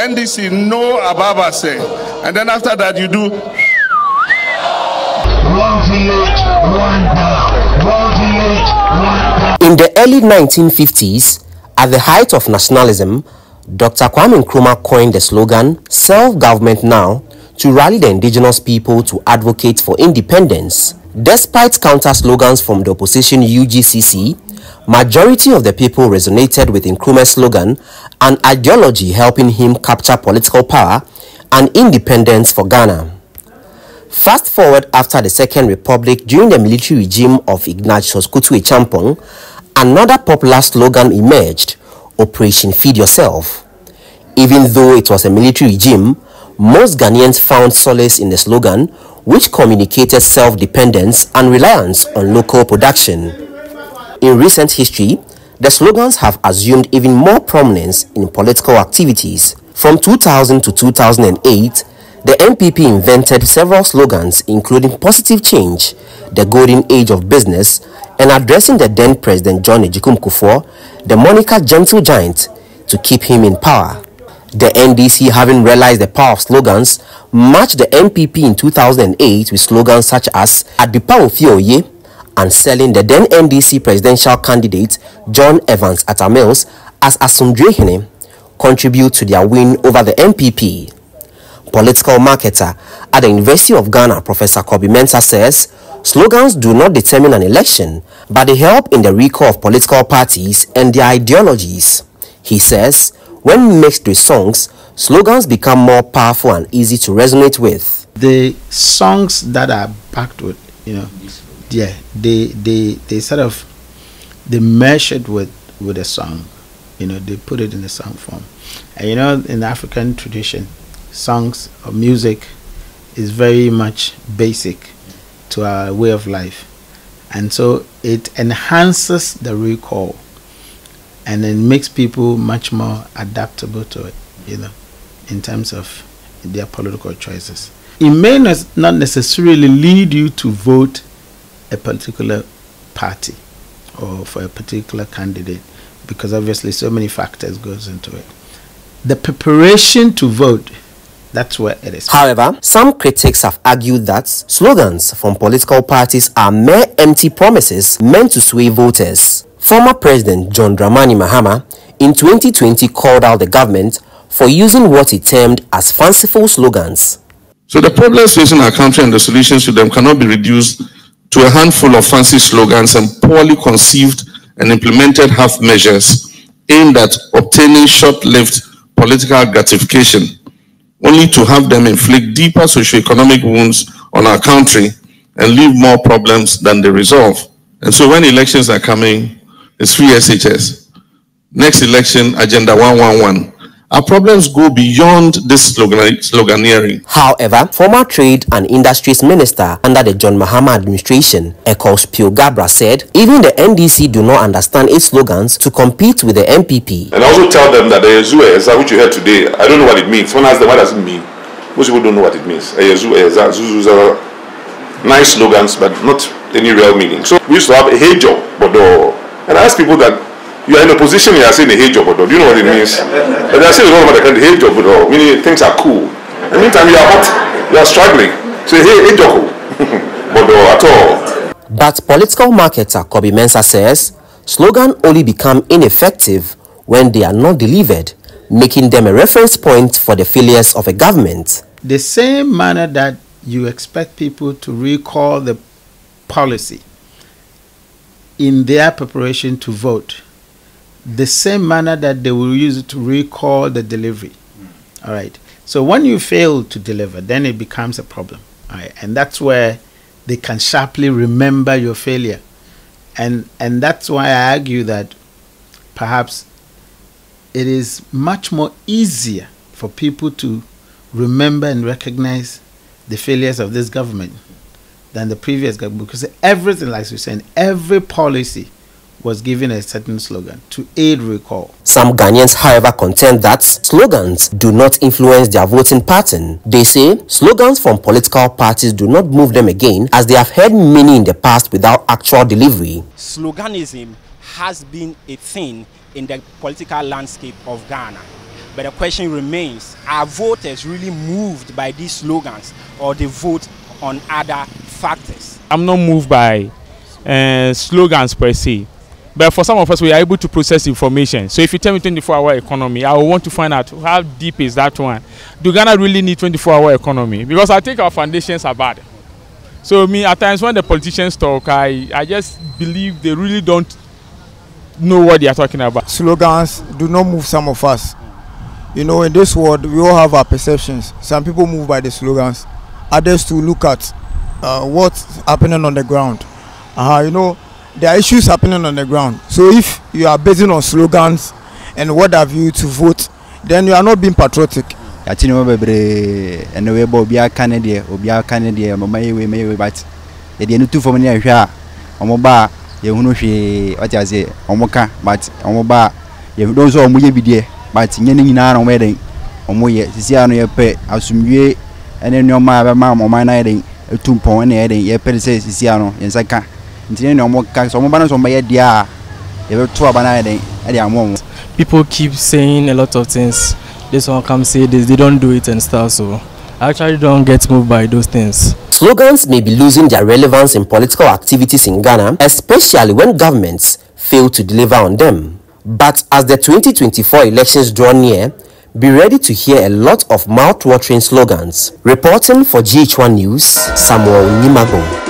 NDC, no Ababa say. And then after that you do. In the early 1950s, at the height of nationalism, Dr. Kwame Nkrumah coined the slogan, "Self-government now," to rally the indigenous people to advocate for independence. Despite counter-slogans from the opposition UGCC, majority of the people resonated with Nkrumah's slogan, an ideology helping him capture political power and independence for Ghana. Fast forward after the Second Republic during the military regime of Ignatius Kutu Echampong, another popular slogan emerged, Operation Feed Yourself. Even though it was a military regime, most Ghanaians found solace in the slogan, which communicated self-dependence and reliance on local production. In recent history, the slogans have assumed even more prominence in political activities. From 2000 to 2008, the NPP invented several slogans including positive change, the golden age of business, and addressing the then President John Ejikun Kufuor, the moniker Gentle Giant, to keep him in power. The NDC, having realized the power of slogans, matched the NPP in 2008 with slogans such as Adipa Ofioye and selling the then NDC presidential candidate John Evans Atta Mills as Asumdwehene contribute to their win over the NPP. Political marketer at the University of Ghana, Professor Kobi Mensah, says slogans do not determine an election, but they help in the recall of political parties and their ideologies. He says, when mixed with songs, slogans become more powerful and easy to resonate with. The songs that are backed with, yeah, they sort of, they mesh it with a song, they put it in a song form. And in the African tradition, songs or music is very much basic to our way of life, and so it enhances the recall and then makes people much more adaptable to it, in terms of their political choices. It may not necessarily lead you to vote a particular party or for a particular candidate, because obviously so many factors goes into it. The preparation to vote, that's where it is. However, some critics have argued that slogans from political parties are mere empty promises meant to sway voters. Former President John Dramani Mahama in 2020 called out the government for using what he termed as fanciful slogans. So the problems facing our country and the solutions to them cannot be reduced to a handful of fancy slogans and poorly conceived and implemented half measures aimed at obtaining short-lived political gratification, only to have them inflict deeper socio-economic wounds on our country and leave more problems than they resolve. And so when elections are coming, it's free SHS. Next election, Agenda 111. Our problems go beyond this sloganeering. However, former Trade and Industries Minister under the John Mahama administration, Ekos Pio Gabra, said even the NDC do not understand its slogans to compete with the NPP. And I also tell them that the Yezu, which you heard today, I don't know what it means. Someone asked them, what does it mean? Most people don't know what it means. Yezu, nice slogans, but not any real meaning. So we used to have a hey job, and I ask people that you are in a position, you are saying a hey job, do you know what it means? And they are saying all about the hey job, meaning things are cool. In the meantime, you are hot, you are struggling. So hey job, at all. But political marketer Kobi Mensah says slogans only become ineffective when they are not delivered, making them a reference point for the failures of a government. The same manner that you expect people to recall the policy in their preparation to vote, the same manner that they will use it to recall the delivery. All right. So when you fail to deliver, then it becomes a problem. All right. And that's where they can sharply remember your failure. And that's why I argue that perhaps it is much more easier for people to remember and recognize the failures of this government than the previous government, because everything, like we said, every policy was given a certain slogan to aid recall. Some Ghanaians, however, contend that slogans do not influence their voting pattern. They say slogans from political parties do not move them again, as they have heard many in the past without actual delivery. Sloganism has been a thing in the political landscape of Ghana. But the question remains, are voters really moved by these slogans, or they vote on other factors? I'm not moved by slogans per se. But for some of us, we are able to process information. So if you tell me 24-hour economy, I will want to find out how deep is that one. Do Ghana really need 24-hour economy? Because I think our foundations are bad. So me, at times when the politicians talk, I just believe they really don't know what they are talking about. Slogans do not move some of us. You know, in this world, we all have our perceptions. Some people move by the slogans. Others to look at what's happening on the ground. You know, there are issues happening on the ground. So if you are basing on slogans and what have you to vote, then you are not being patriotic. But the two for me omoba ye hunu hwe what I say omoka but omoba ye don't so omoye bidie but nyene nyina na omeden omoye sisi anu ye pe asumwie ene nyoma be ma omman na yeden etumpon ene yeden ye pe se sisi anu yensaka ntine ne omoka so omoba na so mbaye dia ye be to abana yeden e dia amom. People keep saying a lot of things. This one come say this, they don't do it and stuff, so I actually don't get moved by those things. Slogans may be losing their relevance in political activities in Ghana, especially when governments fail to deliver on them. But as the 2024 elections draw near, be ready to hear a lot of mouth-watering slogans. Reporting for GHOne News, Samuel Nimago.